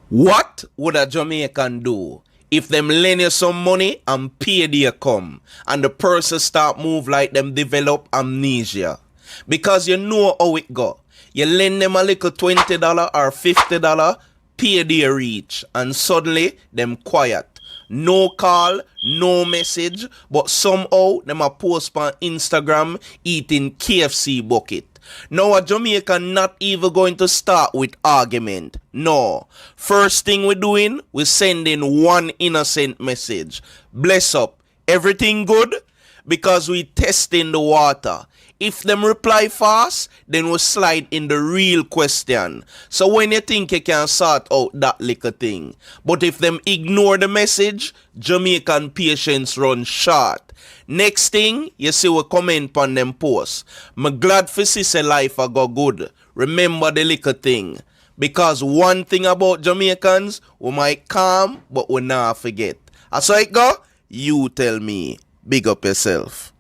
What would a Jamaican do if them lend you some money and pay they come and the person start move like them develop amnesia? Because you know how it go. You lend them a little $20 or $50, pay they reach, and suddenly them quiet. No call, no message, but somehow them a post on Instagram eating KFC bucket. Now a Jamaican not even going to start with argument. No. First thing we doing, we sending one innocent message. Bless up. Everything good? Because we testing the water. If them reply fast, then we slide in the real question. So when you think you can sort out that little thing. But if them ignore the message, Jamaican patience run short. Next thing, you see we comment on them posts. Me glad for see life a go good. Remember the little thing. Because one thing about Jamaicans, we might calm, but we not forget. As so it go, you tell me. Big up yourself.